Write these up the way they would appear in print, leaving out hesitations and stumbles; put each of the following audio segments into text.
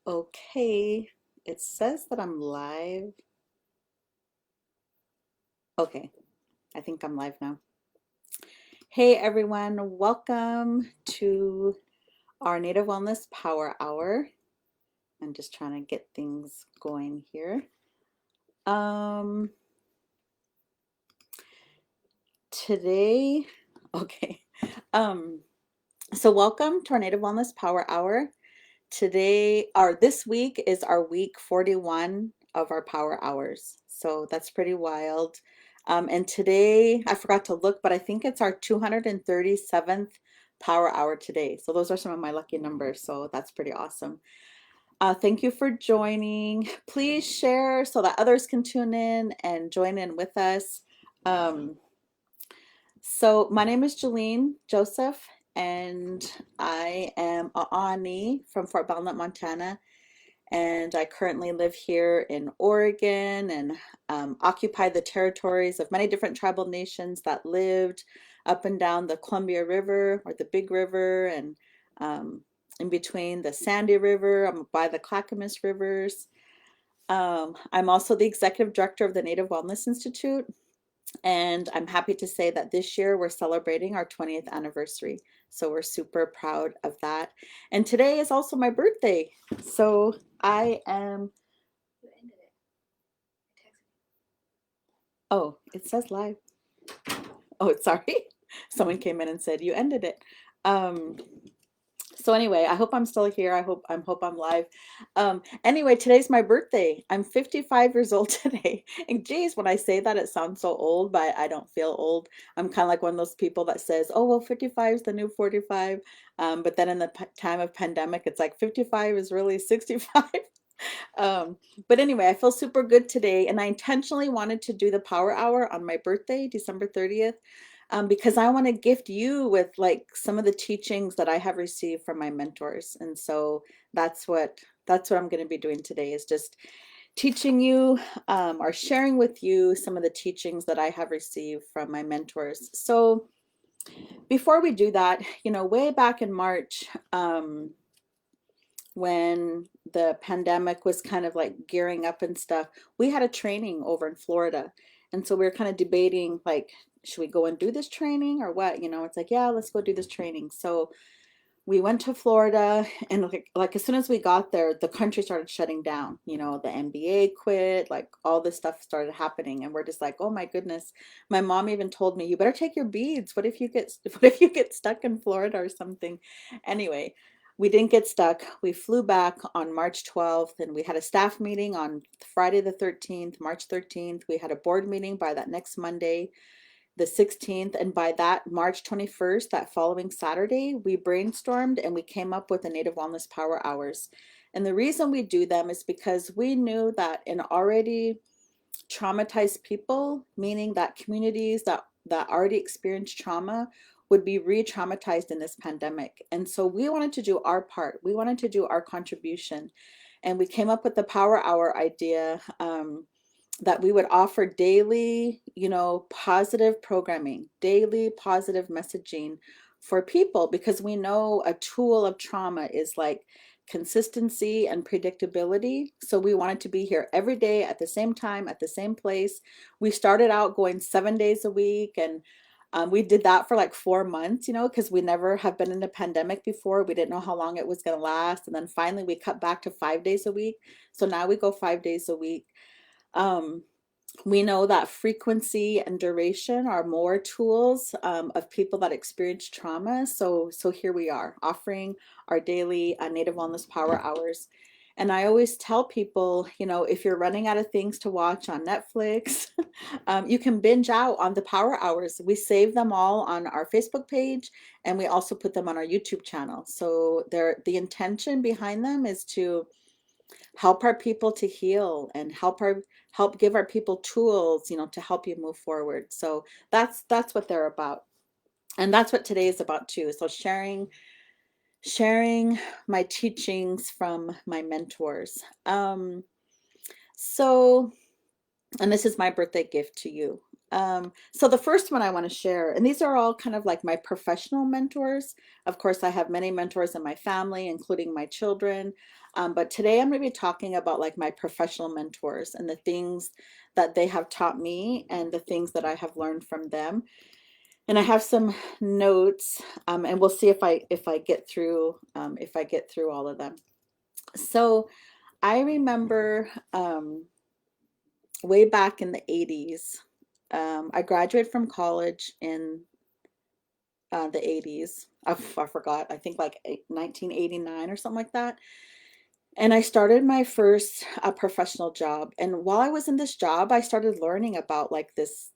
Okay, it says that I'm live. Okay, I think I'm live now. Hey everyone, welcome to our Native Wellness Power Hour. I'm just trying to get things going here. Um, today, okay. Um, so welcome to our Native Wellness Power Hour. This week is our week 41 of our power hours. So that's pretty wild. And today, I forgot to look, but I think it's our 237th power hour today. So those are some of my lucky numbers. So that's pretty awesome. Thank you for joining. Please share so that others can tune in and join in with us. Um, so my name is Jillene Joseph, and I am a Ani from Fort Belknap, Montana, and I currently live here in Oregon and occupy the territories of many different tribal nations that lived up and down the Columbia River or the Big River and um, in between the Sandy River, I'm by the Clackamas Rivers. I'm also the executive director of the Native Wellness Institute, and I'm happy to say that this year we're celebrating our 20th anniversary. So we're super proud of that. And today is also my birthday. So I am, oh, it says live. Oh, sorry. Someone came in and said you ended it. Um, so anyway, I hope I'm still here. I hope I'm live. Anyway, today's my birthday. I'm 55 years old today. And geez, when I say that, it sounds so old, but I don't feel old. I'm kind of like one of those people that says, "Oh, well, 55 is the new 45." But then in the time of pandemic, it's like 55 is really 65. Um, but anyway, I feel super good today, and I intentionally wanted to do the power hour on my birthday, December 30th, because I want to gift you with like some of the teachings that I have received from my mentors. And so that's what I'm going to be doing today is just teaching you or sharing with you some of the teachings that I have received from my mentors. So before we do that, way back in March, when the pandemic was kind of like gearing up and stuff, we had a training over in Florida. And so we were kind of debating like, should we go and do this training or what? It's like, yeah, let's go do this training. So we went to Florida, and like as soon as we got there, the country started shutting down. The NBA quit, like all this stuff started happening, and we're just like, oh my goodness. My mom even told me, you better take your beads. What if you get stuck in Florida or something? Anyway, we didn't get stuck. We flew back on March 12th, and we had a staff meeting on Friday the 13th, March 13th. We had a board meeting by that next Monday, the 16th, and by that March 21st, that following Saturday, we brainstormed and we came up with the Native Wellness Power Hours. And the reason we do them is because we knew that in already traumatized people, meaning that communities that already experienced trauma would be re-traumatized in this pandemic. And so we wanted to do our part. We wanted to do our contribution. And we came up with the Power Hour idea, that we would offer daily, positive programming, daily positive messaging for people, because we know a tool of trauma is like consistency and predictability. So we wanted to be here every day at the same time, at the same place. We started out going 7 days a week, and we did that for like 4 months, because we never have been in a pandemic before. We didn't know how long it was going to last. And then finally we cut back to 5 days a week. So now we go 5 days a week. Um, we know that frequency and duration are more tools of people that experience trauma. So here we are offering our daily Native Wellness Power Hours. And I always tell people, if you're running out of things to watch on Netflix, you can binge out on the Power Hours. We save them all on our Facebook page, and we also put them on our YouTube channel. So the intention behind them is to help our people to heal and help give our people tools, to help you move forward. So that's what they're about. And that's what today is about too. So sharing my teachings from my mentors. So, and this is my birthday gift to you. So the first one I want to share, and these are all kind of like my professional mentors. Of course, I have many mentors in my family, including my children. But today I'm going to be talking about like my professional mentors and the things that they have taught me and the things that I have learned from them. And I have some notes, and we'll see if I get through all of them. So I remember way back in the 80s. I graduated from college in the 80s. I forgot, I think like 1989 or something like that. And I started my first professional job. And while I was in this job, I started learning about like this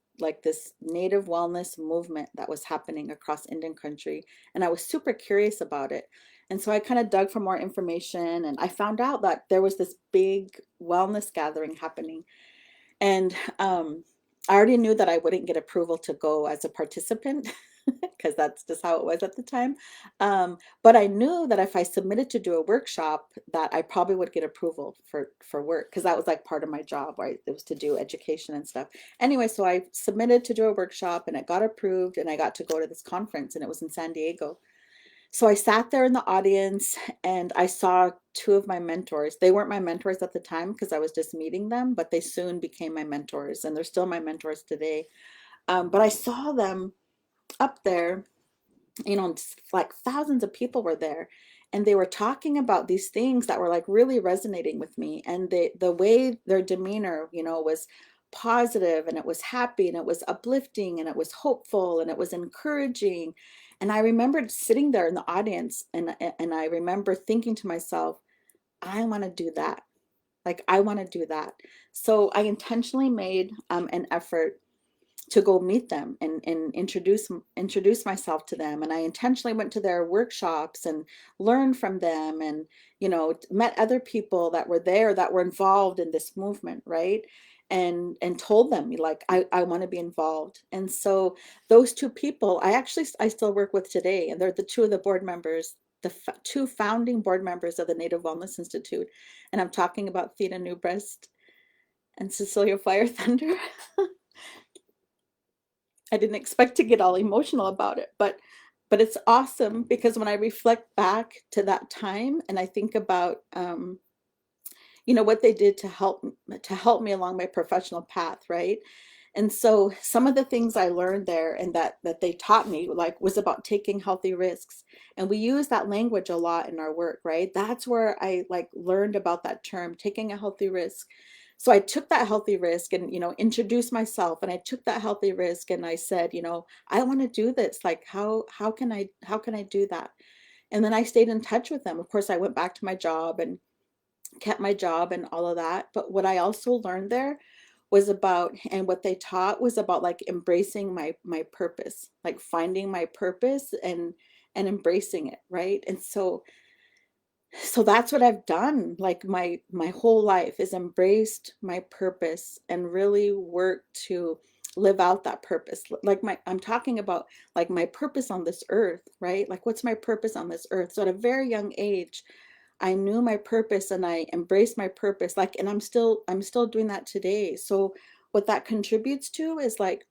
native wellness movement that was happening across Indian country. And I was super curious about it. And so I kind of dug for more information and I found out that there was this big wellness gathering happening. And I already knew that I wouldn't get approval to go as a participant because that's just how it was at the time. But I knew that if I submitted to do a workshop, that I probably would get approval for work because that was like part of my job, right? It was to do education and stuff. Anyway, so I submitted to do a workshop and it got approved and I got to go to this conference and it was in San Diego. So I sat there in the audience and I saw two of my mentors. They weren't my mentors at the time because I was just meeting them, but they soon became my mentors and they're still my mentors today. But I saw them up there, like thousands of people were there and they were talking about these things that were like really resonating with me. And the way their demeanor, was positive and it was happy and it was uplifting and it was hopeful and it was encouraging. And I remembered sitting there in the audience and I remember thinking to myself, I want to do that. Like I want to do that. So I intentionally made an effort to go meet them and introduce myself to them. And I intentionally went to their workshops and learned from them and, met other people that were there that were involved in this movement, right? And told them like I want to be involved. And so those two people I still work with today, and they're the two of the board members, two founding board members of the Native Wellness Institute. And I'm talking about Theda Newbreast and Cecilia Fire Thunder. I didn't expect to get all emotional about it, but it's awesome because when I reflect back to that time and I think about what they did to help me along my professional path, right? And so some of the things I learned there and that they taught me like was about taking healthy risks. And we use that language a lot in our work, right? That's where I like learned about that term, taking a healthy risk. So I took that healthy risk and, introduced myself and I took that healthy risk and I said, I want to do this. Like how can I do that? And then I stayed in touch with them. Of course, I went back to my job and kept my job and all of that. But what I also learned there was about, and what they taught was about like embracing my purpose, like finding my purpose and embracing it, right? And so that's what I've done. Like my whole life is embraced my purpose and really worked to live out that purpose. Like I'm talking about like my purpose on this earth, right? Like what's my purpose on this earth? So at a very young age, I knew my purpose and I embraced my purpose. Like, and I'm still doing that today. So what that contributes to is like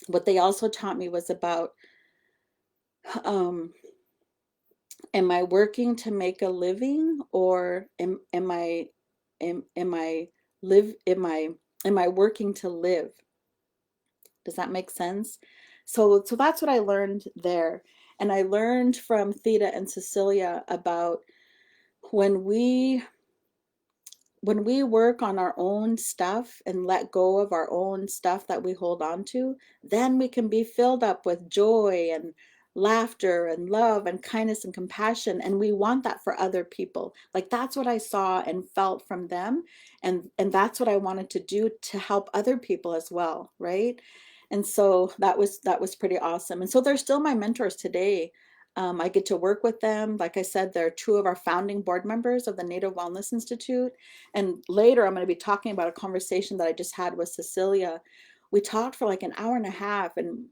what they also taught me was about um am I working to make a living or am I working to live? Does that make sense? So that's what I learned there. And I learned from Theta and Cecilia about when we when we work on our own stuff and let go of our own stuff that we hold on to, then we can be filled up with joy and laughter and love and kindness and compassion. And we want that for other people. Like that's what I saw and felt from them. And that's what I wanted to do to help other people as well, right? And so that was pretty awesome. And so they're still my mentors today. I get to work with them. Like I said, they're two of our founding board members of the Native Wellness Institute. And later, I'm going to be talking about a conversation that I just had with Cecilia. We talked for like an hour and a half, and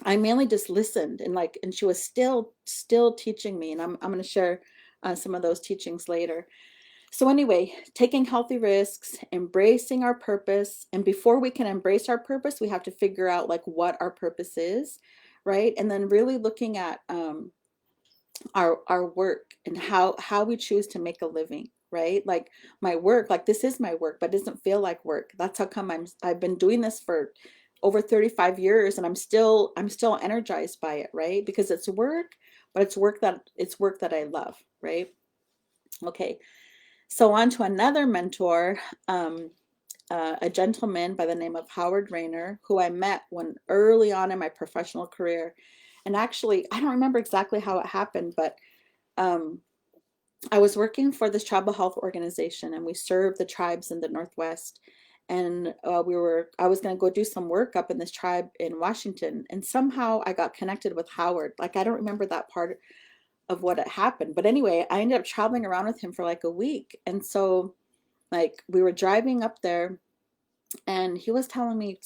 I mainly just listened and she was still teaching me. And I'm going to share some of those teachings later. So anyway, taking healthy risks, embracing our purpose, and before we can embrace our purpose, we have to figure out like what our purpose is, right? And then really looking at our work and how we choose to make a living, right? Like my work, like this is my work, but it doesn't feel like work. That's how come I've been doing this for over 35 years and I'm still energized by it, right? Because it's work, but it's work that I love, right? Okay. So on to another mentor, um, a gentleman by the name of Howard Rayner, who I met when early on in my professional career. And actually, I don't remember exactly how it happened, but um, I was working for this tribal health organization, and we served the tribes in the Northwest. And I was going to go do some work up in this tribe in Washington, and somehow I got connected with Howard. Like I don't remember that part of what had happened, but anyway, I ended up traveling around with him for like a week, and so like we were driving up there and he was telling me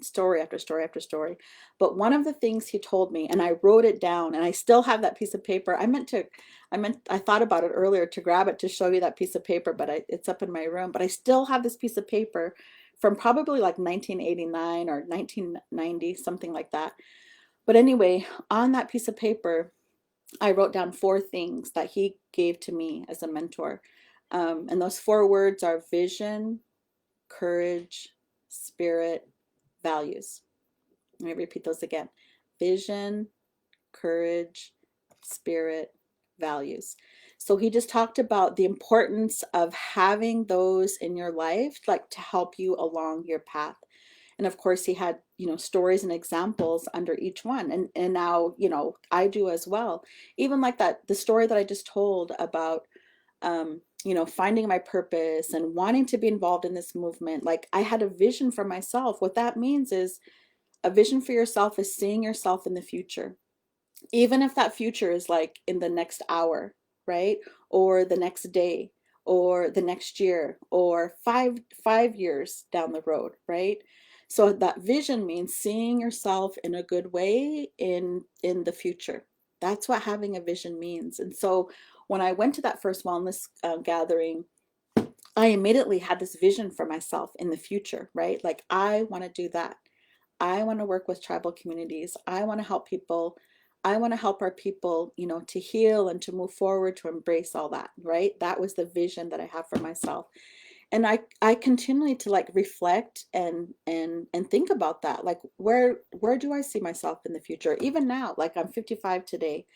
story after story after story. But one of the things he told me, and I wrote it down, and I still have that piece of paper. I thought about it earlier to grab it to show you that piece of paper, but it's up in my room. But I still have this piece of paper from probably like 1989 or 1990, something like that. But anyway, on that piece of paper, I wrote down four things that he gave to me as a mentor. And those four words are vision, courage, spirit, values. Let me repeat those again. Vision, courage, spirit, values. So he just talked about the importance of having those in your life, like to help you along your path. And of course, he had, stories and examples under each one. And now, I do as well. Even like that, the story that I just told about finding my purpose and wanting to be involved in this movement. Like I had a vision for myself. What that means is a vision for yourself is seeing yourself in the future, even if that future is like in the next hour, right? Or the next day, or the next year, or five years down the road, right? So that vision means seeing yourself in a good way in the future. That's what having a vision means. And so when I went to that first wellness gathering, I immediately had this vision for myself in the future, right? Like I want to do that. I want to work with tribal communities. I want to help people. I want to help our people, to heal and to move forward, to embrace all that, right? That was the vision that I have for myself. And I continually to like reflect and think about that. Like where do I see myself in the future? Even now, like I'm 55 today.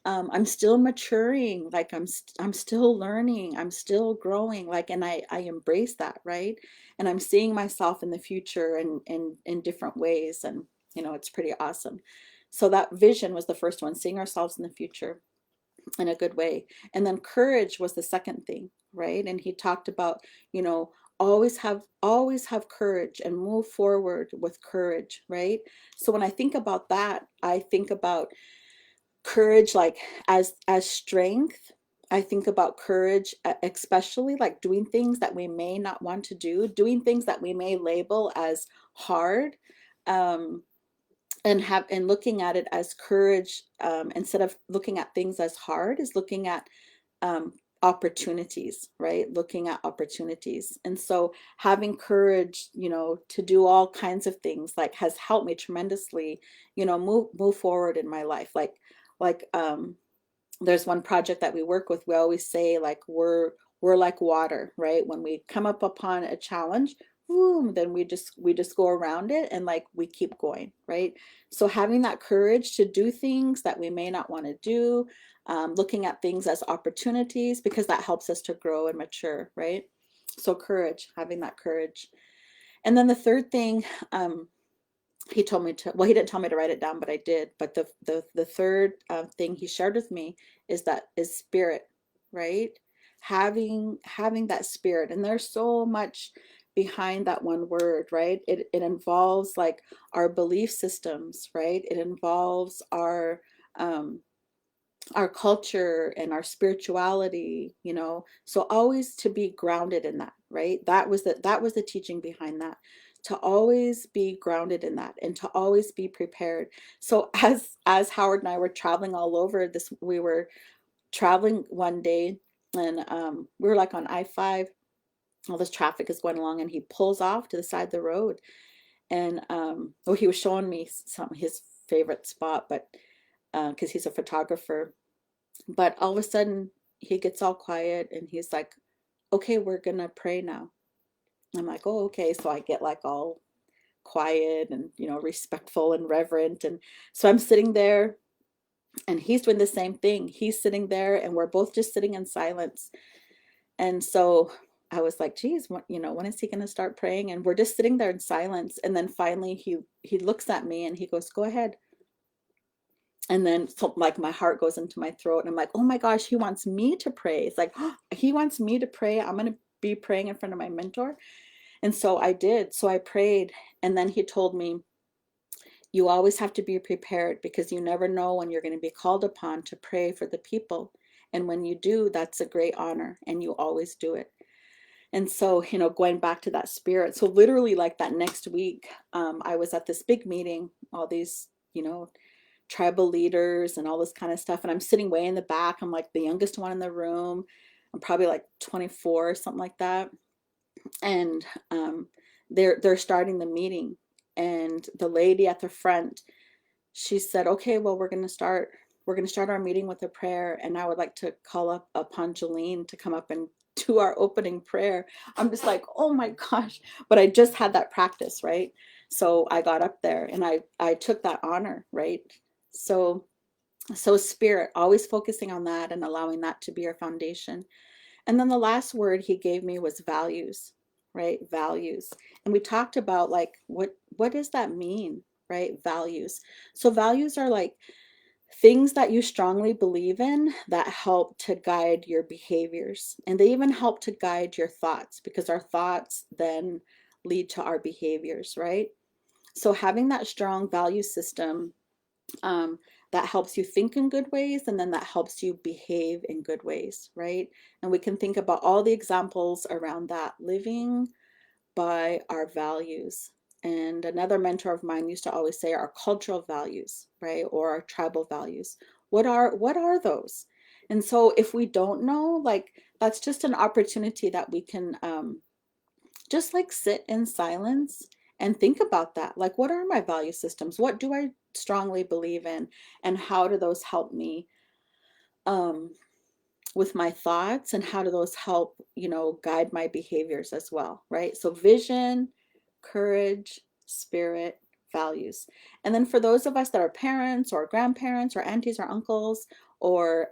I'm still maturing, like I'm still learning, I'm still growing, like, and I embrace that, right? And I'm seeing myself in the future and in different ways, and it's pretty awesome. So that vision was the first one, seeing ourselves in the future in a good way. And then courage was the second thing, right? And he talked about, you know, always have courage and move forward with courage, right? So when I think about that, I think about courage like as strength. I think about courage, especially like doing things that we may not want to do, doing things that we may label as hard, um, and looking at it as courage, instead of looking at things as hard, is looking at um, opportunities, right? Looking at opportunities. And so having courage, to do all kinds of things like has helped me tremendously, move forward in my life. Like there's one project that we work with, we always say like we're like water, right? When we come up upon a challenge, boom, then we just go around it and like we keep going, right? So having that courage to do things that we may not want to do, looking at things as opportunities, because that helps us to grow and mature, right? So courage, having that courage. And then the third thing, he told me to, well, he didn't tell me to write it down, but I did. But the third thing he shared with me is spirit, right? Having that spirit. And there's so much behind that one word, right? It involves like our belief systems, right? It involves um our culture and our spirituality, so always to be grounded in that, right? That was the teaching behind that, to always be grounded in that and to always be prepared. So as Howard and I were traveling all over this, we were traveling one day, and we were like on I-5, all this traffic is going along, and he pulls off to the side of the road, and well, he was showing me some his favorite spot, but because he's a photographer. But all of a sudden he gets all quiet and he's like, okay, we're gonna pray now. I'm like, oh, okay. So I get like all quiet and, respectful and reverent. And so I'm sitting there and he's doing the same thing. He's sitting there and we're both just sitting in silence. And so I was like, geez, when is he going to start praying? And we're just sitting there in silence. And then finally he looks at me and he goes, go ahead. And then so, like my heart goes into my throat and I'm like, oh my gosh, he wants me to pray. It's like, oh, he wants me to pray. I'm going to be praying in front of my mentor. And so I did. So I prayed. And then he told me, you always have to be prepared because you never know when you're going to be called upon to pray for the people. And when you do, that's a great honor and you always do it. And so, going back to that spirit. So literally like that next week, I was at this big meeting, all these, tribal leaders and all this kind of stuff. And I'm sitting way in the back. I'm like the youngest one in the room. I'm probably like 24 or something like that. And they're starting the meeting. And the lady at the front, she said, okay, well, we're going to start our meeting with a prayer. And I would like to call up upon Jillene to come up and do our opening prayer. I'm just like, oh my gosh. But I just had that practice, right? So I got up there and I took that honor, right? So spirit, always focusing on that and allowing that to be our foundation. And then the last word he gave me was values, right? Values. And we talked about like what does that mean, right? Values. So values are like things that you strongly believe in that help to guide your behaviors. And they even help to guide your thoughts because our thoughts then lead to our behaviors, right? So having that strong value system, that helps you think in good ways, and then that helps you behave in good ways, right? And we can think about all the examples around that, living by our values. And another mentor of mine used to always say our cultural values, right? Or our tribal values. What are those? And so if we don't know, like that's just an opportunity that we can just like sit in silence and think about that. Like, what are my value systems? What do I strongly believe in? And how do those help me um, with my thoughts? And how do those help, guide my behaviors as well, right? So, vision, courage, spirit, values. And then for those of us that are parents or grandparents or aunties or uncles or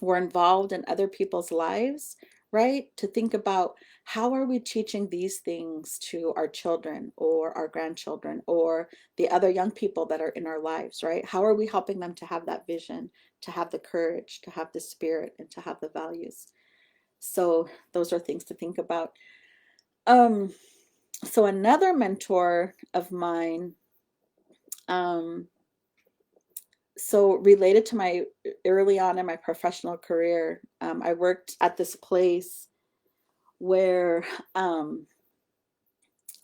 we're involved in other people's lives, right? To think about how are we teaching these things to our children or our grandchildren or the other young people that are in our lives, right? How are we helping them to have that vision, to have the courage, to have the spirit, and to have the values? So those are things to think about. Um, so another mentor of mine, um, so related to my early on in my professional career, I worked at this place where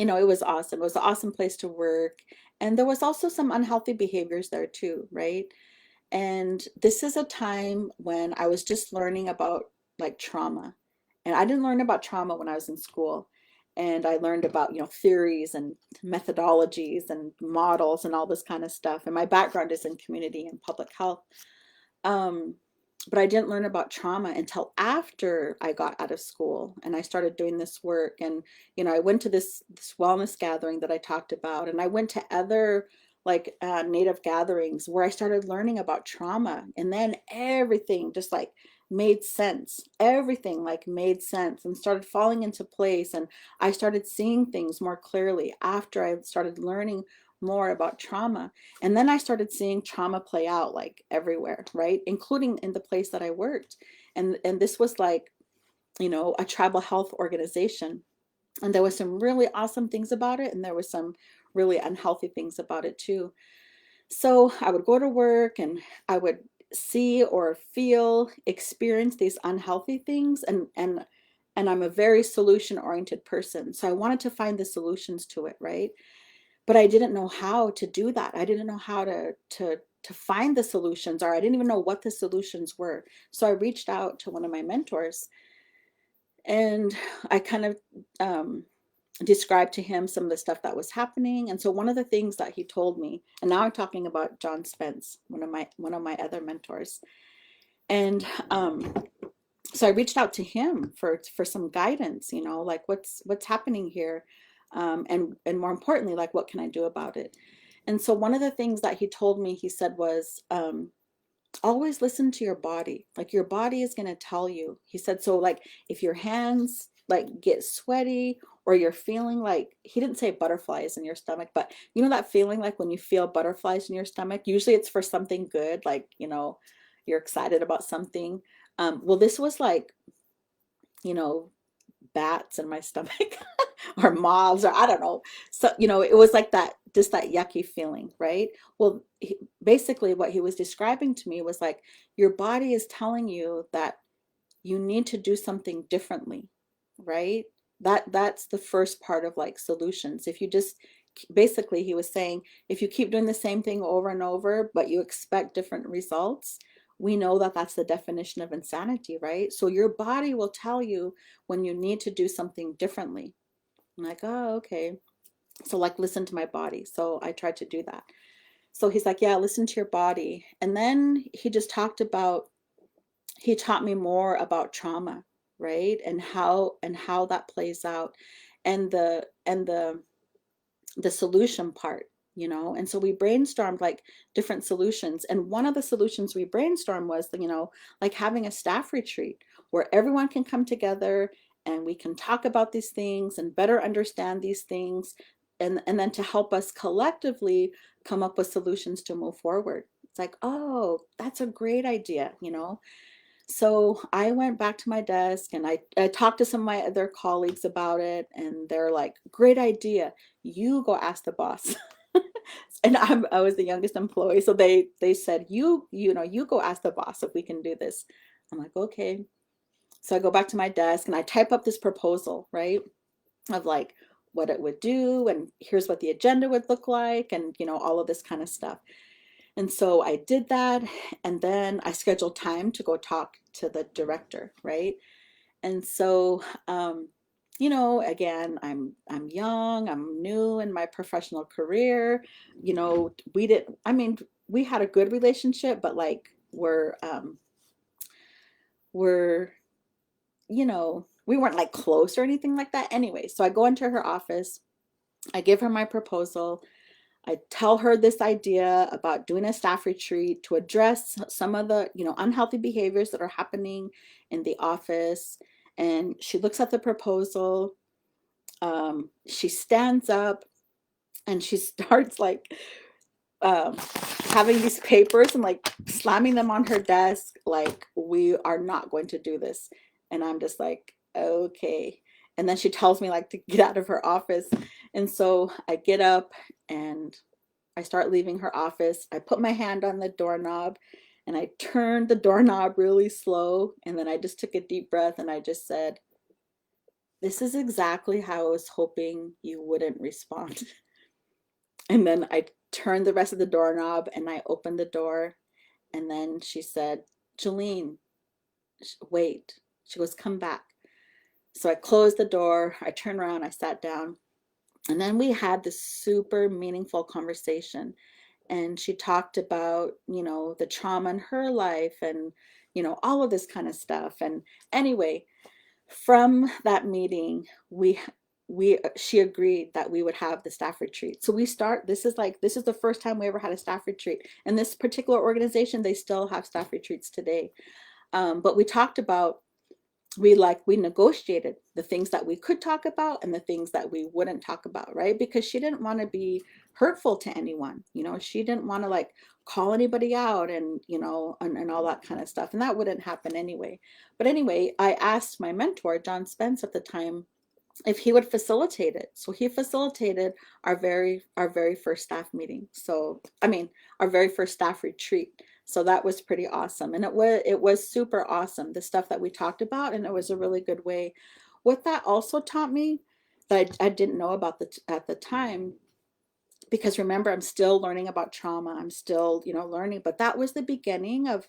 it was awesome. It was an awesome place to work, and there was also some unhealthy behaviors there too, right? And this is a time when I was just learning about like trauma, and I didn't learn about trauma when I was in school. And I learned about, theories and methodologies and models and all this kind of stuff. And my background is in community and public health. Um, but I didn't learn about trauma until after I got out of school and I started doing this work. And, I went to this wellness gathering that I talked about, and I went to other like native gatherings where I started learning about trauma. And then everything just like made sense. Everything like made sense and started falling into place. And I started seeing things more clearly after I started learning more about trauma. And then I started seeing trauma play out like everywhere, right? Including in the place that I worked. And this was like, a tribal health organization. And there was some really awesome things about it, and there was some really unhealthy things about it too. So I would go to work and I would see or feel, experience these unhealthy things, and I'm a very solution oriented person. So I wanted to find the solutions to it, right? But I didn't know how to do that. I didn't know how to to find the solutions, or I didn't even know what the solutions were. So I reached out to one of my mentors, and I kind of described to him some of the stuff that was happening. And so one of the things that he told me, and now I'm talking about John Spence, one of my other mentors. And so I reached out to him for some guidance, like what's happening here, and more importantly, like what can I do about it? And so one of the things that he told me, he said was, always listen to your body. Like your body is going to tell you. He said, so like if your hands like get sweaty, or you're feeling like, he didn't say butterflies in your stomach, but you know that feeling like when you feel butterflies in your stomach, usually it's for something good, like, you're excited about something. Well, this was like, you know, bats in my stomach or moths, or I don't know. So, it was like that, just that yucky feeling, right? Well, basically what he was describing to me was like, your body is telling you that you need to do something differently, right? That's the first part of like solutions. If you just, basically he was saying, if you keep doing the same thing over and over, but you expect different results, we know that that's the definition of insanity, right? So your body will tell you when you need to do something differently. I'm like, oh, okay. So like listen to my body. So I tried to do that. So he's like, yeah, listen to your body. And then he just he taught me more about trauma, right? And how that plays out, and the solution part, and so we brainstormed like different solutions, and one of the solutions we brainstormed was, like having a staff retreat where everyone can come together and we can talk about these things and better understand these things, and then to help us collectively come up with solutions to move forward. It's like, oh, that's a great idea. So I went back to my desk, and I talked to some of my other colleagues about it, and they're like, great idea. You go ask the boss. And I was the youngest employee. So they said, you go ask the boss if we can do this. I'm like, okay. So I go back to my desk and I type up this proposal, right? Of like what it would do, and here's what the agenda would look like, and all of this kind of stuff. And so I did that, and then I scheduled time to go talk to the director, right? And so, again, I'm young, I'm new in my professional career. I mean, we had a good relationship, but like we're, we weren't like close or anything like that. Anyway, so I go into her office, I give her my proposal. I tell her this idea about doing a staff retreat to address some of the, unhealthy behaviors that are happening in the office. And she looks at the proposal. She stands up and she starts like um, having these papers and like slamming them on her desk, like, we are not going to do this. And I'm just like, okay. And then she tells me like to get out of her office. And so I get up and I start leaving her office. I put my hand on the doorknob and I turned the doorknob really slow. And then I just took a deep breath and I just said, this is exactly how I was hoping you wouldn't respond. And then I turned the rest of the doorknob and I opened the door. And then she said, Jillene, wait. She goes, come back. So I closed the door. I turned around. I sat down. And then we had this super meaningful conversation. And she talked about, the trauma in her life and, all of this kind of stuff. And anyway, from that meeting, she agreed that we would have the staff retreat. So this is the first time we ever had a staff retreat. And this particular organization, they still have staff retreats today. But we talked about, we negotiated the things that we could talk about and the things that we wouldn't talk about, right? Because she didn't want to be hurtful to anyone. She didn't want to like call anybody out and, and all that kind of stuff. And that wouldn't happen anyway. But anyway, I asked my mentor, John Spence at the time, if he would facilitate it. So he facilitated our very first staff meeting. So, I mean, our very first staff retreat. So that was pretty awesome. And it was super awesome, the stuff that we talked about, and it was a really good way. What that also taught me that I didn't know about at the time because remember, I'm still learning about trauma. I'm still, learning, but that was the beginning of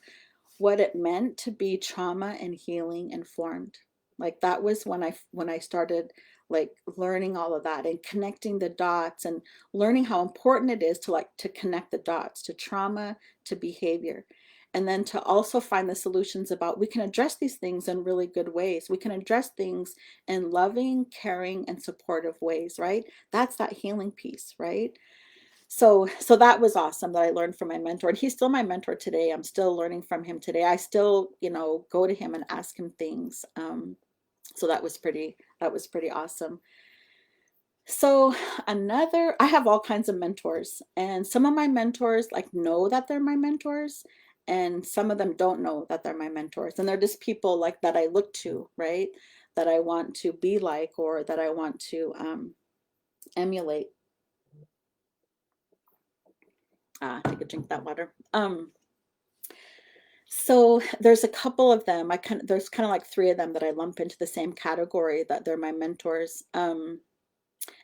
what it meant to be trauma and healing informed. Like that was when I started like learning all of that and connecting the dots and learning how important it is to connect the dots to trauma, to behavior. And then to also find the solutions about we can address these things in really good ways. We can address things in loving, caring, and supportive ways, right? That's that healing piece, right? So that was awesome that I learned from my mentor. And he's still my mentor today. I'm still learning from him today. I still, go to him and ask him things. So that was pretty awesome. So I have all kinds of mentors, and some of my mentors like know that they're my mentors, and some of them don't know that they're my mentors. And they're just people like that I look to, right? That I want to be like, or that I want to emulate. Take a drink of that water. So there's a couple of them. There's kind of like three of them that I lump into the same category that they're my mentors. And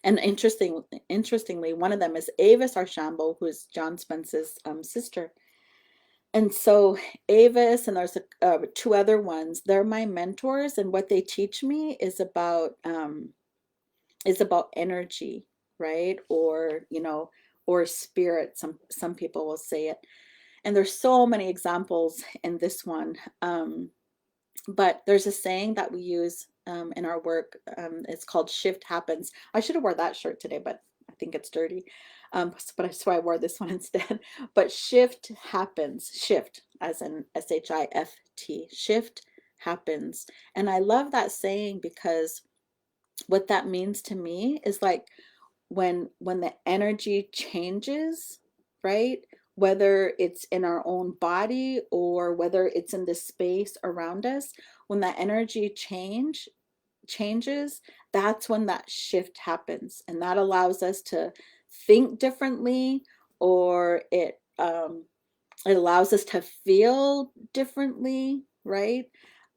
interestingly, one of them is Avis Archambault, who is John Spence's sister. And so Avis and there's two other ones. They're my mentors, and what they teach me is about energy, right? Or spirit. Some people will say it. And there's so many examples in this one. But there's a saying that we use in our work. It's called shift happens. I should have wore that shirt today, but I think it's dirty. But so I wore this one instead. But shift happens. Shift as in SHIFT. Shift happens. And I love that saying because what that means to me is like when the energy changes, right? Whether it's in our own body or whether it's in the space around us, when that energy changes, that's when that shift happens, and that allows us to think differently, or it allows us to feel differently, right?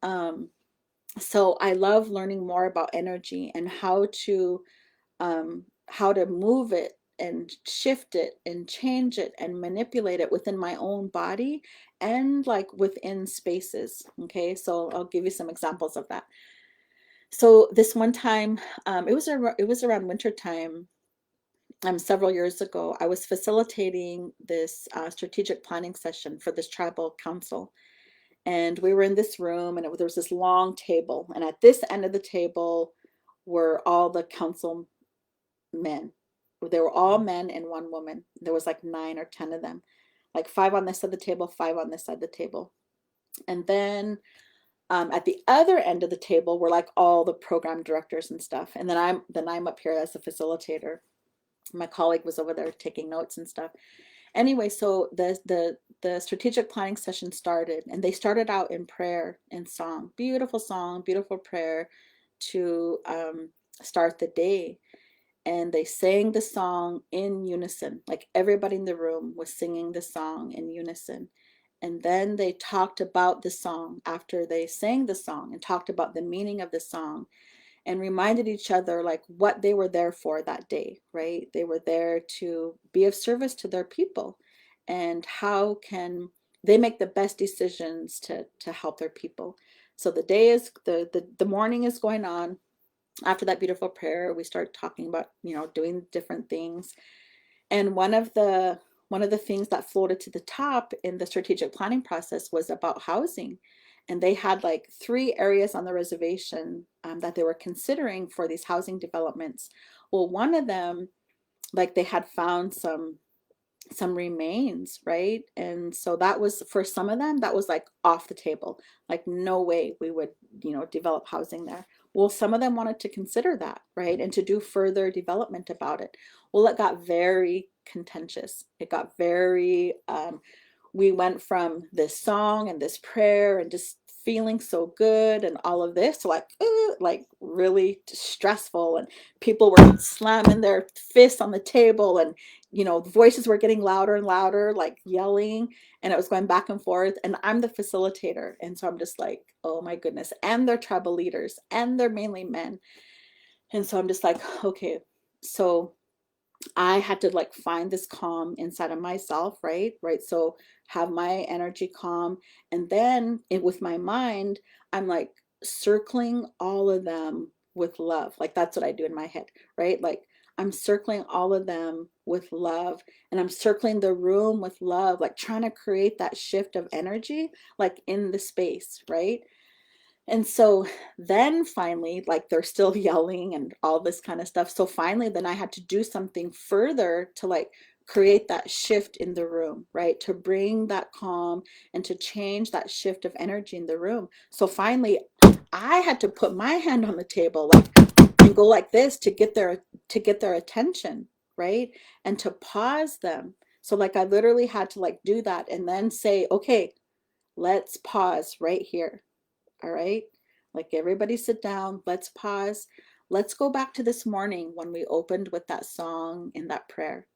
Um, so I love learning more about energy and how to move it and shift it and change it and manipulate it within my own body and like within spaces. Okay, so I'll give you some examples of that. So this one time, it was around winter time. Several years ago, I was facilitating this strategic planning session for this tribal council, and we were in this room, and there was this long table, and at this end of the table were all the council men. They were all men and one woman. There was like 9 or 10 of them, like five on this side of the table, five on this side of the table. And then at the other end of the table were like all the program directors and stuff. And then I'm up here as a facilitator. My colleague was over there taking notes and stuff. Anyway, so the strategic planning session started, and they started out in prayer and song, beautiful prayer to start the day. And they sang the song in unison, like everybody in the room was singing the song in unison. And then they talked about the song after they sang the song and talked about the meaning of the song and reminded each other like what they were there for that day, right? They were there to be of service to their people, and how can they make the best decisions to help their people. So the day is the morning is going on. After that beautiful prayer, we start talking about, doing different things. And one of the things that floated to the top in the strategic planning process was about housing. And they had like 3 areas on the reservation that they were considering for these housing developments. Well, one of them, like they had found some remains, right? And so that was, for some of them, that was like off the table. Like no way we would, develop housing there. Well, some of them wanted to consider that, right? And to do further development about it. Well, it got very contentious. It got very, we went from this song and this prayer and just feeling so good and all of this, like really stressful, and people were slamming their fists on the table, and the voices were getting louder and louder, like yelling, and it was going back and forth. And I'm the facilitator, and so I'm just like, oh my goodness. And they're tribal leaders, and they're mainly men, and so I'm just like, okay. So I had to like find this calm inside of myself, right? Right. So have my energy calm. And then with my mind, I'm like circling all of them with love. Like that's what I do in my head, right? Like I'm circling all of them with love, and I'm circling the room with love, like trying to create that shift of energy, like in the space, right? And so then finally, like they're still yelling and all this kind of stuff. So finally, then I had to do something further to like create that shift in the room, right? To bring that calm and to change that shift of energy in the room. So finally, I had to put my hand on the table, like, and go like this to get their attention, right? And to pause them. So like I literally had to like do that and then say, okay, let's pause right here. All right. Like everybody sit down. Let's pause. Let's go back to this morning when we opened with that song and that prayer.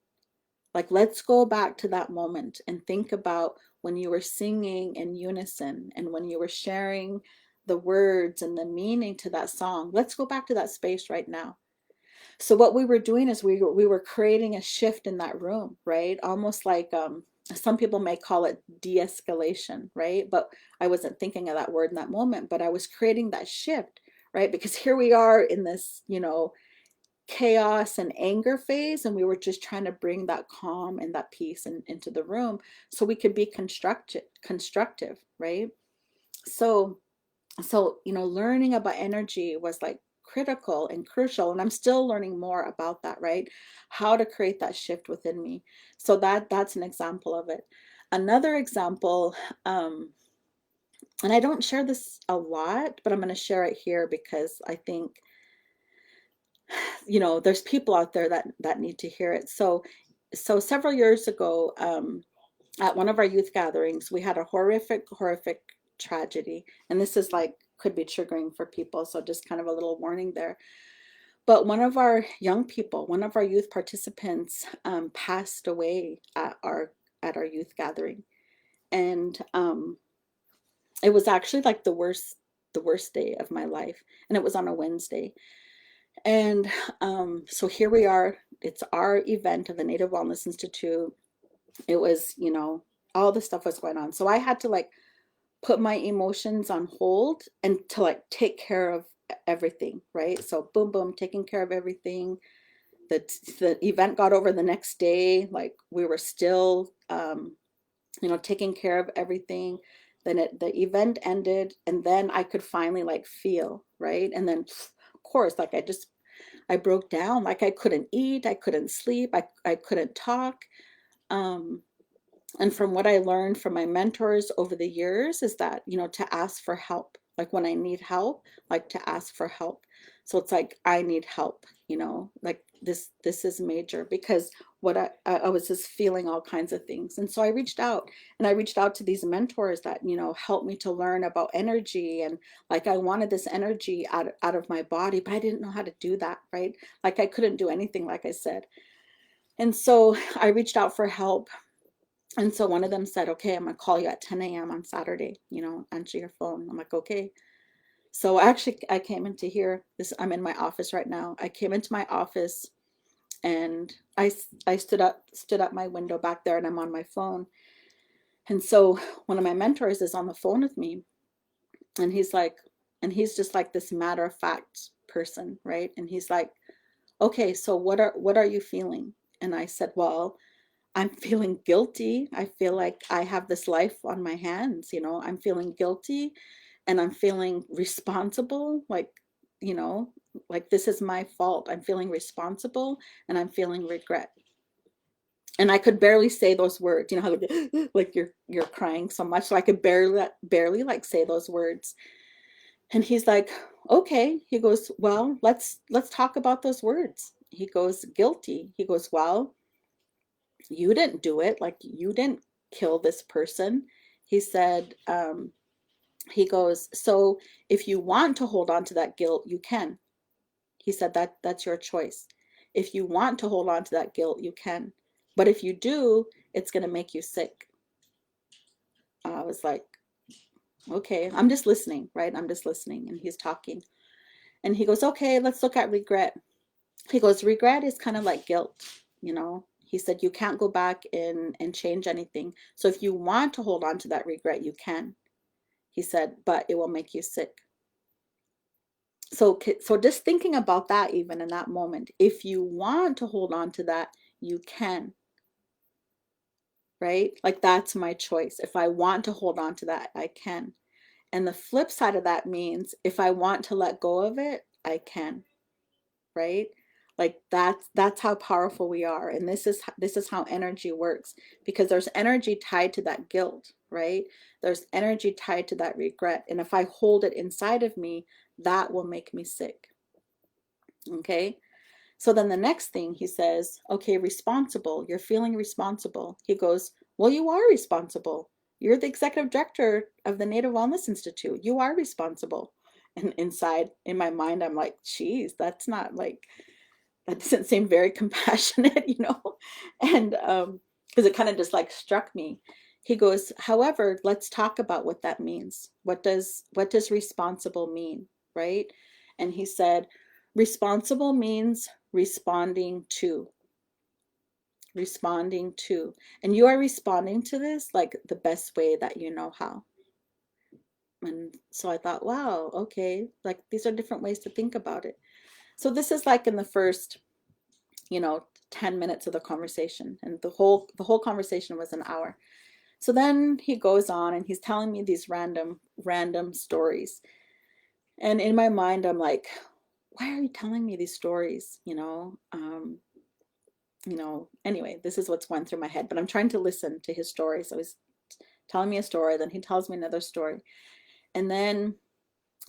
Like, let's go back to that moment and think about when you were singing in unison and when you were sharing the words and the meaning to that song. Let's go back to that space right now. So what we were doing is we were creating a shift in that room, right? Almost like some people may call it de-escalation, right? But I wasn't thinking of that word in that moment, but I was creating that shift, right? Because here we are in this, chaos and anger phase, and we were just trying to bring that calm and that peace into the room so we could be constructive, right? So learning about energy was like critical and crucial, and I'm still learning more about that, right? How to create that shift within me. So that's an example of it. Another example, and I don't share this a lot, but I'm going to share it here because I think there's people out there that need to hear it. So several years ago, at one of our youth gatherings, we had a horrific tragedy. And this is like, could be triggering for people. So just kind of a little warning there. But one of our young people, one of our youth participants, passed away at our youth gathering. And it was actually like the worst day of my life. And it was on a Wednesday. And so here we are. It's our event of the Native Wellness Institute. It was, all the stuff was going on. So I had to like put my emotions on hold and to like take care of everything, right? So boom, boom, taking care of everything. The event got over the next day. Like we were still, taking care of everything. Then the event ended, and then I could finally like feel, right? And then, of course, like I broke down. Like I couldn't eat, I couldn't sleep, I couldn't talk. Um, and from what I learned from my mentors over the years is that, to ask for help. Like when I need help, like to ask for help. So it's like I need help, like this is major because what I was just feeling all kinds of things. And so I reached out, and I reached out to these mentors that, helped me to learn about energy, and like I wanted this energy out of my body, but I didn't know how to do that, right? Like I couldn't do anything, like I said. And so I reached out for help, and so one of them said, okay, I'm gonna call you at 10 a.m. on Saturday, answer your phone. I'm like, okay. So actually I came into here, I'm in my office right now. I came into my office, and I stood up my window back there, and I'm on my phone. And so one of my mentors is on the phone with me, and he's just like this matter of fact person, right? And he's like, okay, so what are you feeling? And I said, well, I'm feeling guilty. I feel like I have this life on my hands, I'm feeling guilty, and I'm feeling responsible, you know, like this is my fault. I'm feeling responsible, and I'm feeling regret. And I could barely say those words, how like you're crying so much. So I could barely like say those words. And he's like, okay. He goes, well, let's talk about those words. He goes, guilty. He goes, well, you didn't do it. Like you didn't kill this person. He said, he goes, so if you want to hold on to that guilt, you can. He said that's your choice. If you want to hold on to that guilt, you can. But if you do, it's going to make you sick. I was like, okay, I'm just listening, right? I'm just listening. And he's talking. And he goes, okay, let's look at regret. He goes, regret is kind of like guilt. you know. He said, you can't go back and change anything. So if you want to hold on to that regret, you can. He said, but it will make you sick. So just thinking about that, even in that moment, if you want to hold on to that, you can, right? Like that's my choice. If I want to hold on to that, I can. And the flip side of that means if I want to let go of it, I can, right? Like that's how powerful we are. And this is how energy works, because there's energy tied to that guilt, right? There's energy tied to that regret. And if I hold it inside of me, that will make me sick. Okay? So then the next thing he says, okay, responsible. You're feeling responsible. He goes, well, you are responsible. You're the executive director of the Native Wellness Institute. You are responsible. And inside, in my mind, I'm like, geez, that's not like, that doesn't seem very compassionate, you know? And because it kind of just like struck me. He goes, however, let's talk about what that means. What does responsible mean, right? And he said, responsible means responding to, and you are responding to this like the best way that you know how. And so I thought, wow, okay, like these are different ways to think about it. So this is like in the first, 10 minutes of the conversation, and the whole conversation was an hour. So then he goes on and he's telling me these random stories. And in my mind, I'm like, why are you telling me these stories? Anyway, this is what's going through my head, but I'm trying to listen to his story. So he's telling me a story, then he tells me another story. And then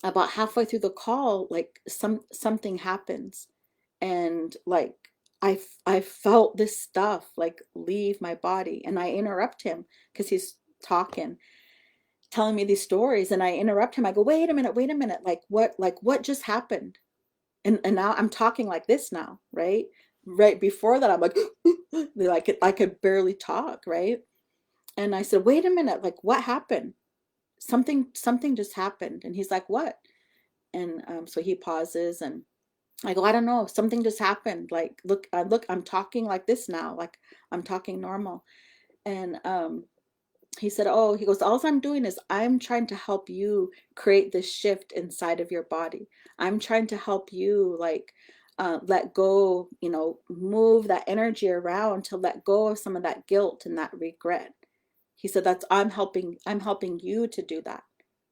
about halfway through the call, like something happens, and like I felt this stuff like leave my body, and I interrupt him because he's talking, telling me these stories, and I interrupt him. I go, wait a minute, like what just happened? And now I'm talking like this now, right? Right before that, I'm like, like I could barely talk, right? And I said, wait a minute, like what happened? Something just happened. And he's like, what? And so he pauses, and I go, I don't know, something just happened. Like, look, I'm talking like this now, like I'm talking normal. And he said, oh, he goes, all I'm doing is I'm trying to help you create this shift inside of your body. I'm trying to help you like let go, move that energy around to let go of some of that guilt and that regret. He said, that's I'm helping you to do that,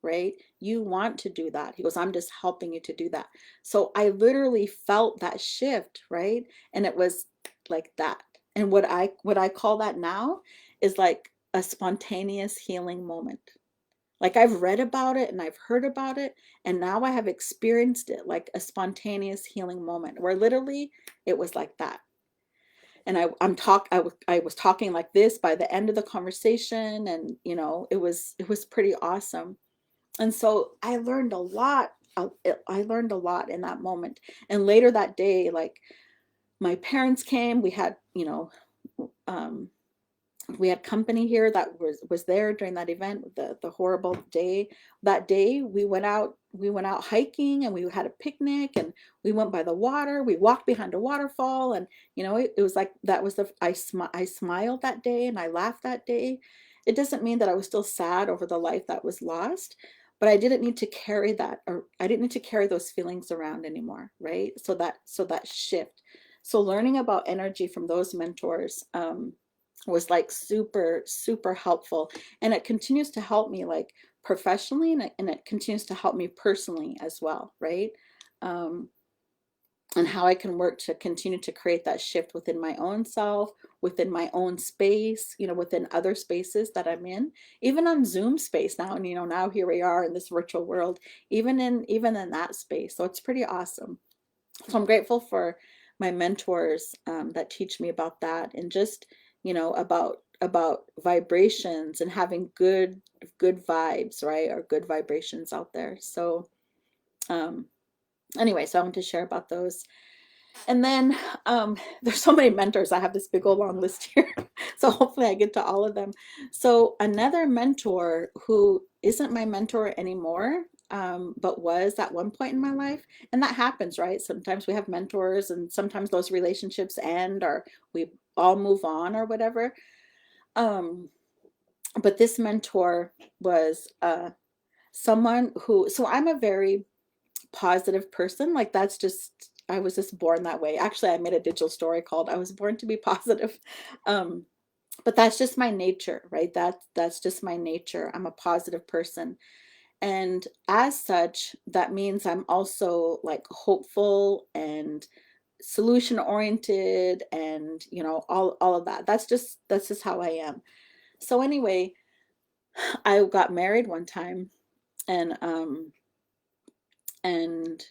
right? You want to do that. He goes, I'm just helping you to do that. So I literally felt that shift, right? And it was like that. And what I call that now is like a spontaneous healing moment. Like I've read about it and I've heard about it, and now I have experienced it like a spontaneous healing moment where literally it was like that. And I was talking like this by the end of the conversation, and it was pretty awesome. And so I learned a lot. I learned a lot in that moment. And later that day, like my parents came, um, we had company here that was there during that event, the horrible day. That day we went out hiking, and we had a picnic, and we went by the water, we walked behind a waterfall, and it was like that was I smiled that day and I laughed that day. It doesn't mean that I was still sad over the life that was lost, but I didn't need to carry that, or I didn't need to carry those feelings around anymore, right? So that shift. So learning about energy from those mentors was like super, super helpful. And it continues to help me like professionally, and it continues to help me personally as well, right? Um, and how I can work to continue to create that shift within my own self, within my own space, within other spaces that I'm in, even on Zoom space now. And now here we are in this virtual world, even in that space. So it's pretty awesome. So I'm grateful for my mentors that teach me about that, and just about vibrations and having good vibes, right, or good vibrations out there. So um anyway, so I want to share about those. And then there's so many mentors. I have this big old long list here. So hopefully I get to all of them. So another mentor who isn't my mentor anymore, but was at one point in my life. And that happens, right? Sometimes we have mentors, and sometimes those relationships end, or we all move on or whatever. Um, but this mentor was someone who, so I'm a very positive person. Like that's just, I was just born that way. Actually, I made a digital story called I was born to be positive. Um, but that's just my nature, right? That's just my nature. I'm a positive person. And as such, that means I'm also like hopeful and solution oriented, and all of that. That's just how I am. So anyway, I got married one time, and and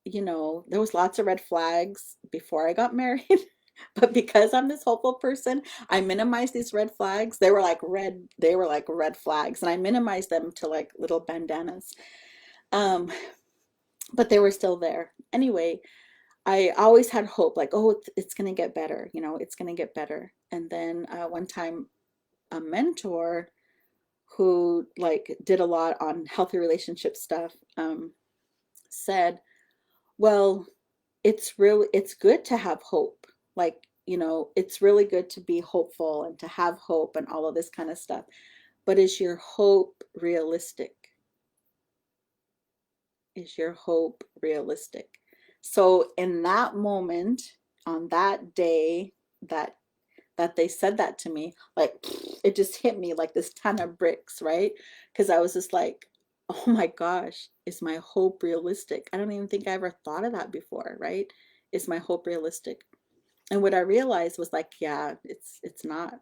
there was lots of red flags before I got married. But because I'm this hopeful person, I minimized these red flags. They were like red flags, and I minimized them to like little bandanas. Um, but they were still there. Anyway, I always had hope, like, oh, it's gonna get better, it's gonna get better. And then one time, a mentor who like did a lot on healthy relationship stuff said, well, it's good to have hope. Like, it's really good to be hopeful and to have hope and all of this kind of stuff. But is your hope realistic? Is your hope realistic? So in that moment, on that day that they said that to me, like it just hit me like this ton of bricks, right? Because I was just like, oh my gosh, is my hope realistic? I don't even think I ever thought of that before, right? Is my hope realistic? And what I realized was like, yeah, it's not.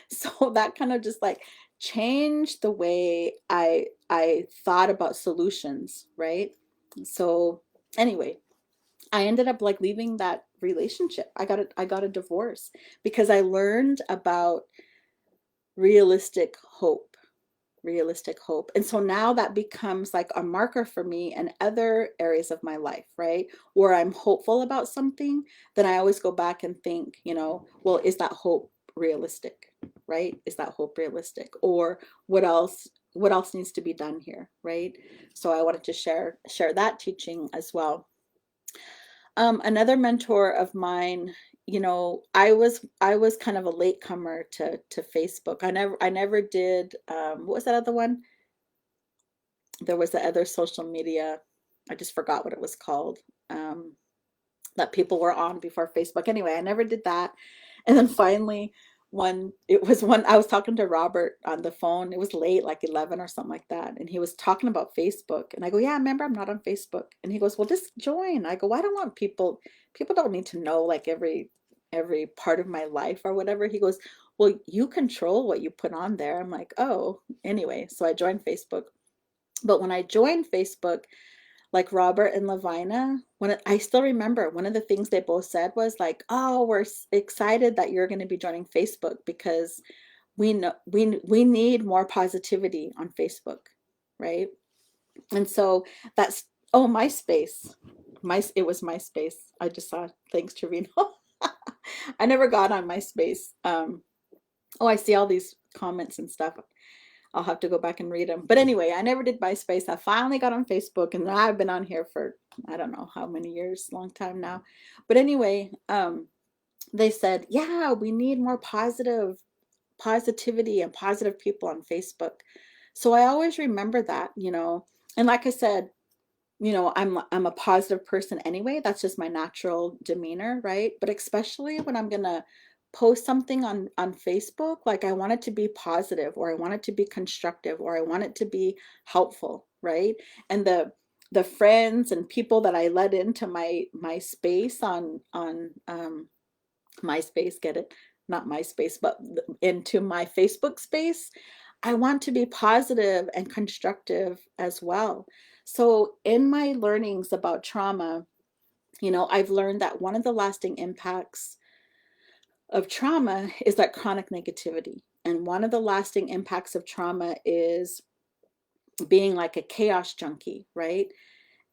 So that kind of just like changed the way I thought about solutions, right? So anyway, I ended up like leaving that relationship. I got a divorce because I learned about realistic hope, realistic hope. And so now that becomes like a marker for me in other areas of my life, right? Where I'm hopeful about something, then I always go back and think, well, is that hope realistic? Right? Is that hope realistic? Or what else needs to be done here, right? So I wanted to share that teaching as well. Another mentor of mine, I was kind of a latecomer to Facebook. I never did what was that other one? There was the other social media. I just forgot what it was called. Um, that people were on before Facebook. Anyway, I never did that. And then finally, one I was talking to Robert on the phone. It was late, like 11 or something like that. And he was talking about Facebook. And I go, yeah, remember, I'm not on Facebook. And he goes, well, just join. I go, I don't want people don't need to know like every part of my life or whatever. He goes, well, you control what you put on there. I'm like, oh, anyway. So I joined Facebook. But when I joined Facebook, like Robert and Lavina, I still remember one of the things they both said was like, "Oh, we're excited that you're going to be joining Facebook because we know we need more positivity on Facebook, right?" And so that's MySpace. It was MySpace. I just saw. Thanks, Trevino. I never got on MySpace. Oh, I see all these comments and stuff. I'll have to go back and read them. But anyway, I never did MySpace. I finally got on Facebook, and I've been on here for I don't know how many years, long time now. But anyway, they said, yeah, we need more positivity and positive people on Facebook. So I always remember that, And like I said, I'm a positive person anyway. That's just my natural demeanor, right? But especially when I'm gonna post something on Facebook, like I want it to be positive, or I want it to be constructive, or I want it to be helpful, right? And the friends and people that I let into my space on MySpace, get it? Not MySpace, but into my Facebook space, I want to be positive and constructive as well. So, in my learnings about trauma, I've learned that one of the lasting impacts of trauma is that chronic negativity. And one of the lasting impacts of trauma is being like a chaos junkie, right?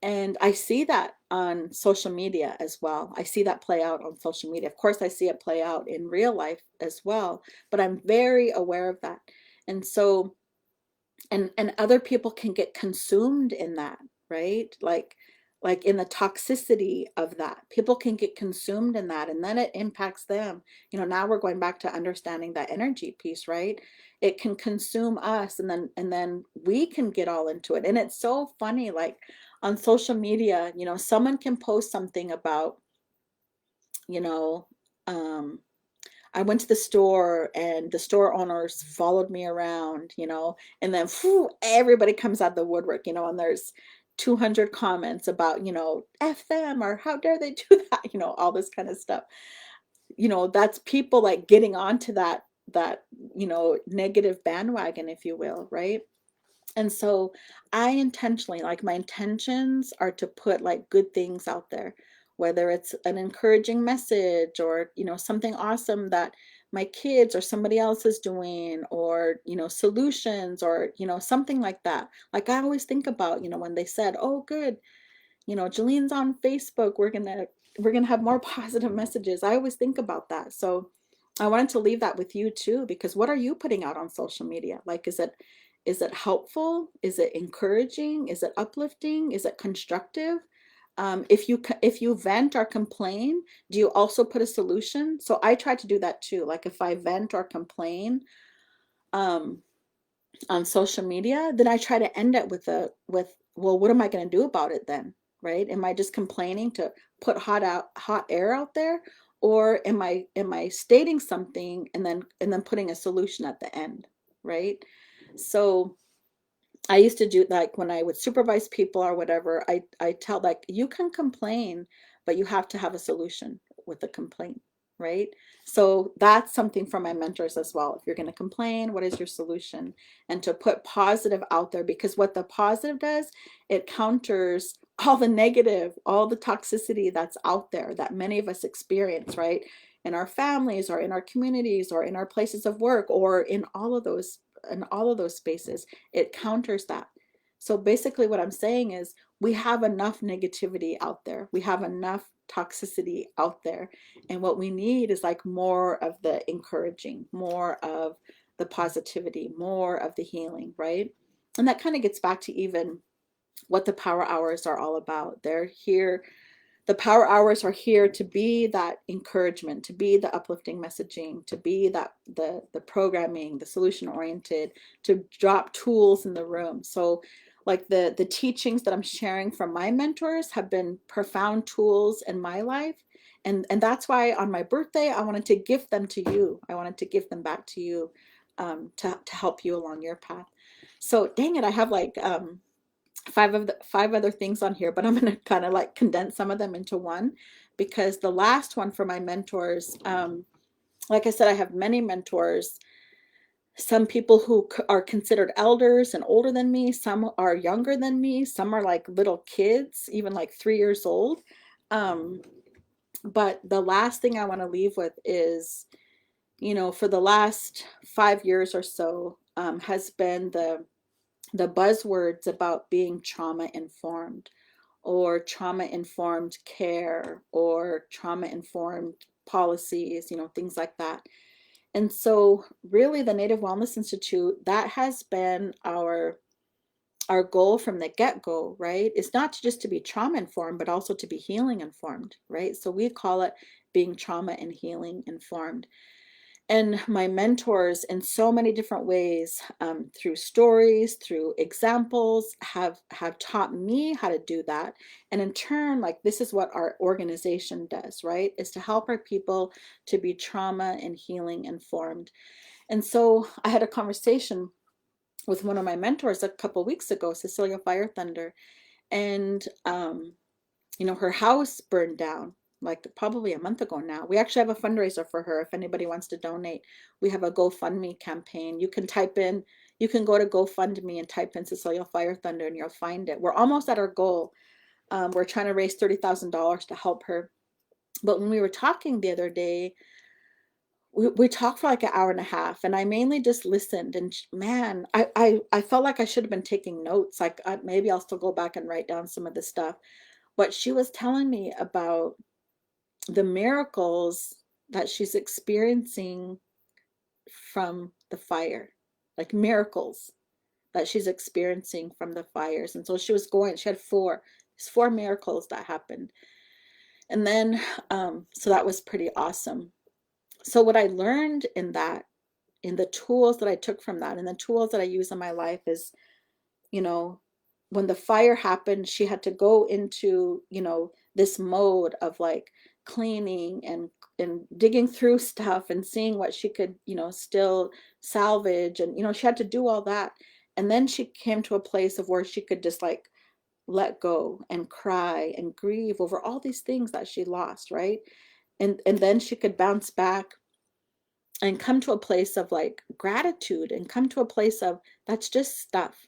And I see that on social media as well. I see that play out on social media. Of course, I see it play out in real life as well, but I'm very aware of that. And so and other people can get consumed in that, right? Like in the toxicity of that, people can get consumed in that, and then it impacts them. Now we're going back to understanding that energy piece, right? It can consume us, and then we can get all into it. And it's so funny, like on social media, someone can post something about, you know um I went to the store and the store owners followed me around, and then whew, everybody comes out of the woodwork, and there's 200 comments about, F them, or how dare they do that, all this kind of stuff. That's people like getting onto that, negative bandwagon, if you will, right? And so I intentionally, like my intentions are to put like good things out there, whether it's an encouraging message or, something awesome that my kids or somebody else is doing, or, solutions, or, something like that. Like I always think about, when they said, oh, good, Jilline's on Facebook. We're gonna have more positive messages. I always think about that. So I wanted to leave that with you too, because what are you putting out on social media? Like, is it helpful? Is it encouraging? Is it uplifting? Is it constructive? If you vent or complain, do you also put a solution? So I try to do that too. Like if I vent or complain, um, on social media, then I try to end it with, well, what am I going to do about it then? Right? Am I just complaining to put hot air out there? Or am I stating something and then putting a solution at the end? Right? So I used to do, like when I would supervise people or whatever, I tell, like, you can complain, but you have to have a solution with the complaint, right? So that's something from my mentors as well. If you're going to complain, what is your solution? And to put positive out there, because what the positive does, it counters all the negative, all the toxicity that's out there that many of us experience, right? In our families or in our communities or in our places of work or in all of those spaces, it counters that. So basically what I'm saying is we have enough negativity out there. We have enough toxicity out there. And what we need is like more of the encouraging, more of the positivity, more of the healing, right? And that kind of gets back to even what the power hours are all about. They're here, the power hours are here to be that encouragement, to be the uplifting messaging, to be that the programming, the solution oriented, to drop tools in the room. So like the teachings that I'm sharing from my mentors have been profound tools in my life. And that's why on my birthday, I wanted to gift them to you. I wanted to give them back to you, to help you along your path. So dang it, I have like five other things on here, but I'm going to kind of like condense some of them into one, because the last one for my mentors, like I said, I have many mentors. Some people who are considered elders and older than me, some are younger than me, some are like little kids, even like 3 years old. Um, but the last thing I want to leave with is, for the last 5 years or so, has been the buzzwords about being trauma informed, or trauma informed care, or trauma informed policies, things like that. And so really the Native Wellness Institute, that has been our goal from the get-go, right? It's not just to be trauma informed, but also to be healing informed, right? So we call it being trauma and healing informed. And my mentors, in so many different ways, through stories, through examples, have taught me how to do that. And in turn, like, this is what our organization does, right? Is to help our people to be trauma and healing informed. And so I had a conversation with one of my mentors a couple weeks ago, Cecilia Fire Thunder, and her house burned down like probably a month ago now. We actually have a fundraiser for her if anybody wants to donate. We have a GoFundMe campaign. You can go to GoFundMe and type in Cecilia Fire Thunder and you'll find it. We're almost at our goal. We're trying to raise $30,000 to help her. But when we were talking the other day, we talked for like an hour and a half, and I mainly just listened. And man, I felt like I should have been taking notes. Like maybe I'll still go back and write down some of the stuff. But she was telling me about the miracles that she's experiencing from the fire, like miracles that she's experiencing from the fires. And so she had four miracles that happened. And then, so that was pretty awesome. So what I learned in that, in the tools that I took from that, and the tools that I use in my life is, you know, when the fire happened, she had to go into, this mode of like cleaning and digging through stuff and seeing what she could, still salvage. And, she had to do all that. And then she came to a place of where she could just like let go and cry and grieve over all these things that she lost, right? And then she could bounce back and come to a place of like gratitude and come to a place of that's just stuff,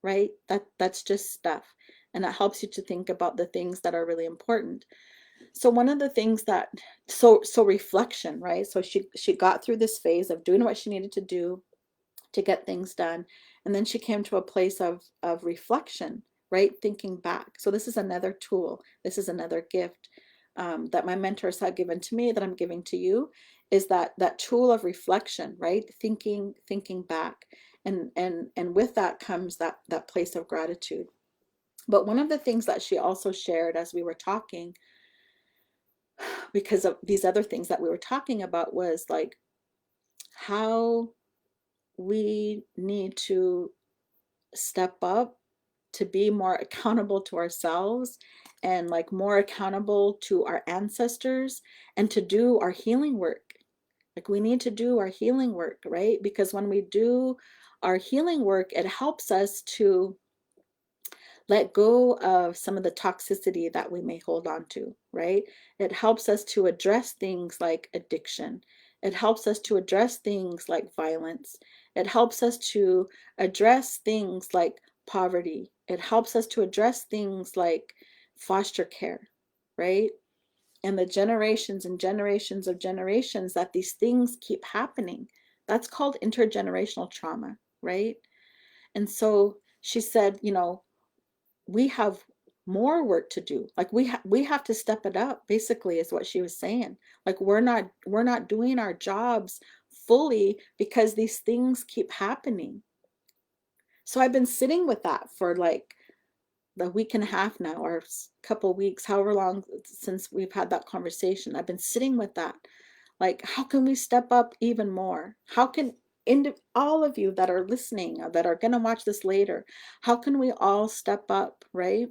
right? That's just stuff. And it helps you to think about the things that are really important. So one of the things that so reflection, right? So she got through this phase of doing what she needed to do to get things done. And then she came to a place of reflection, right? Thinking back. So this is another tool. This is another gift that my mentors have given to me that I'm giving to you, is that tool of reflection, right? Thinking back. And with that comes that place of gratitude. But one of the things that she also shared as we were talking, because of these other things that we were talking about, was like how we need to step up to be more accountable to ourselves and like more accountable to our ancestors and to do our healing work. Like we need to do our healing work, right? Because when we do our healing work, it helps us to let go of some of the toxicity that we may hold on to, right? It helps us to address things like addiction. It helps us to address things like violence. It helps us to address things like poverty. It helps us to address things like foster care, right? And the generations and generations of generations that these things keep happening. That's called intergenerational trauma, right? And so she said, we have more work to do. Like we have to step it up, basically, is what she was saying. Like we're not doing our jobs fully because these things keep happening. So I've been sitting with that for like the week and a half now, or couple weeks, however long since we've had that conversation. I've been sitting with that. Like, how can we step up even more? How can all of you that are listening, that are going to watch this later, how can we all step up, right?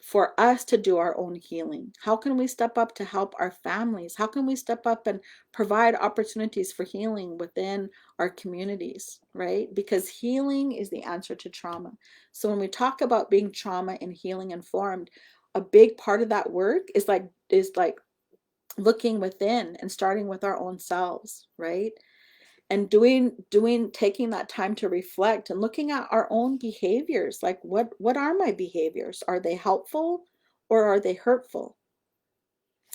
For us to do our own healing? How can we step up to help our families? How can we step up and provide opportunities for healing within our communities, right? Because healing is the answer to trauma. So when we talk about being trauma and healing informed, a big part of that work is like looking within and starting with our own selves, right? And taking that time to reflect and looking at our own behaviors. Like what are my behaviors? Are they helpful or are they hurtful?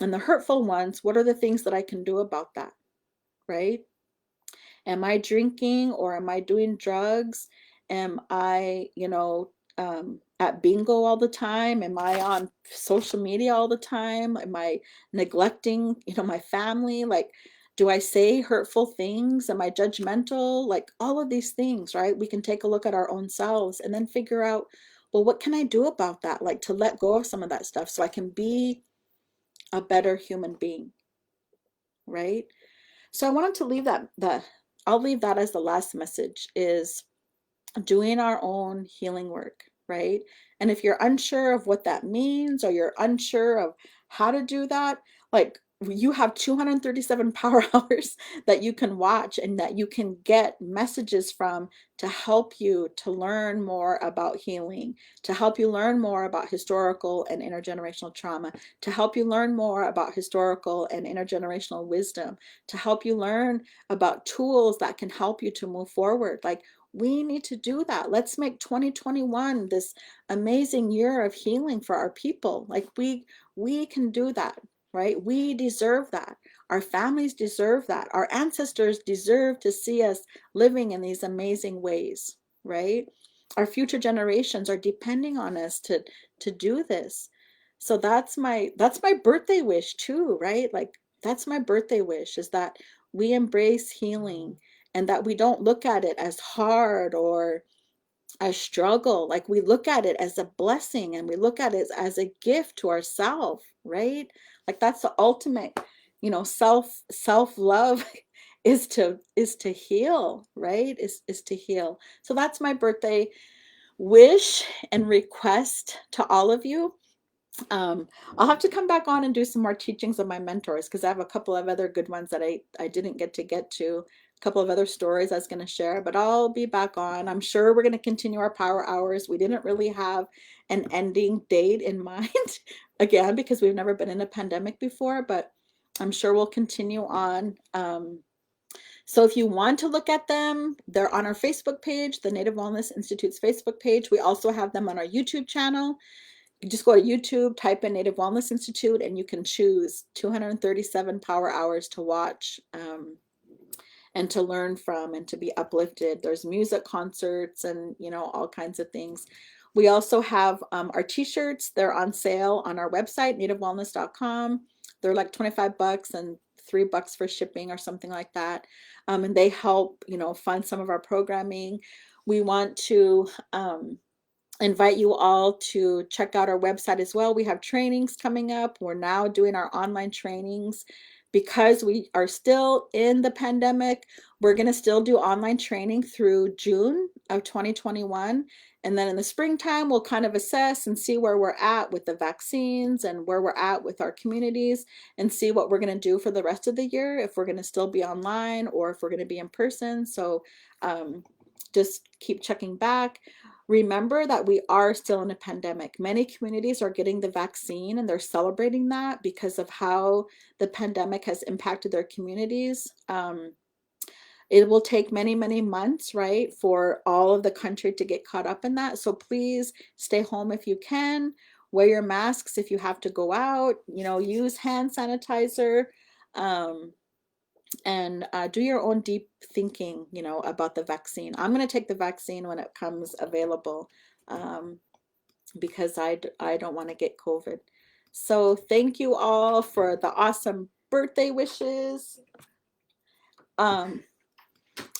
And the hurtful ones, what are the things that I can do about that, right? Am I drinking or am I doing drugs? Am I, at bingo all the time? Am I on social media all the time? Am I neglecting, my family? Like, do I say hurtful things? Am I judgmental? Like all of these things, right? We can take a look at our own selves and then figure out, well, what can I do about that? Like to let go of some of that stuff so I can be a better human being, right? So I wanted to leave that I'll leave that as the last message, is doing our own healing work, right? And if you're unsure of what that means or you're unsure of how to do that, like you have 237 power hours that you can watch and that you can get messages from to help you to learn more about healing, to help you learn more about historical and intergenerational trauma, to help you learn more about historical and intergenerational wisdom, to help you learn about tools that can help you to move forward. Like we need to do that. Let's make 2021 this amazing year of healing for our people. Like we can do that, right? We deserve that. Our families deserve that. Our ancestors deserve to see us living in these amazing ways, right? Our future generations are depending on us to do this. So that's my birthday wish too, right? Like that's my birthday wish, is that we embrace healing and that we don't look at it as hard or a struggle. Like we look at it as a blessing and we look at it as a gift to ourselves, right? Like that's the ultimate, self love is to heal, right? Is to heal. So that's my birthday wish and request to all of you. I'll have to come back on and do some more teachings of my mentors because I have a couple of other good ones that I didn't get to. A couple of other stories I was going to share, but I'll be back on. I'm sure we're going to continue our power hours. We didn't really have an ending date in mind again because we've never been in a pandemic before, but I'm sure we'll continue on. So if you want to look at them, they're on our Facebook page, the Native Wellness Institute's Facebook page. We also have them on our YouTube channel. You just go to YouTube, type in Native Wellness Institute, and you can choose 237 power hours to watch and to learn from and to be uplifted. There's music concerts and, all kinds of things. We also have our t-shirts. They're on sale on our website, nativewellness.com. They're like 25 bucks and $3 for shipping or something like that. And they help, fund some of our programming. We want to invite you all to check out our website as well. We have trainings coming up. We're now doing our online trainings because we are still in the pandemic. We're going to still do online training through June of 2021. And then in the springtime, we'll kind of assess and see where we're at with the vaccines and where we're at with our communities and see what we're going to do for the rest of the year, if we're going to still be online or if we're going to be in person. So just keep checking back. Remember that we are still in a pandemic. Many communities are getting the vaccine and they're celebrating that because of how the pandemic has impacted their communities. It will take many, many months, right, for all of the country to get caught up in that. So please stay home if you can. Wear your masks if you have to go out. Use hand sanitizer. And do your own deep thinking, about the vaccine. I'm going to take the vaccine when it comes available because I don't want to get COVID. So thank you all for the awesome birthday wishes.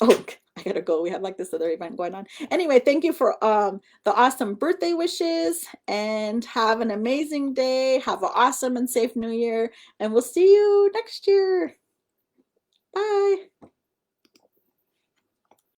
Oh, I gotta go. We have like this other event going on. Anyway, thank you for the awesome birthday wishes and have an amazing day. Have an awesome and safe new year. And we'll see you next year. Bye.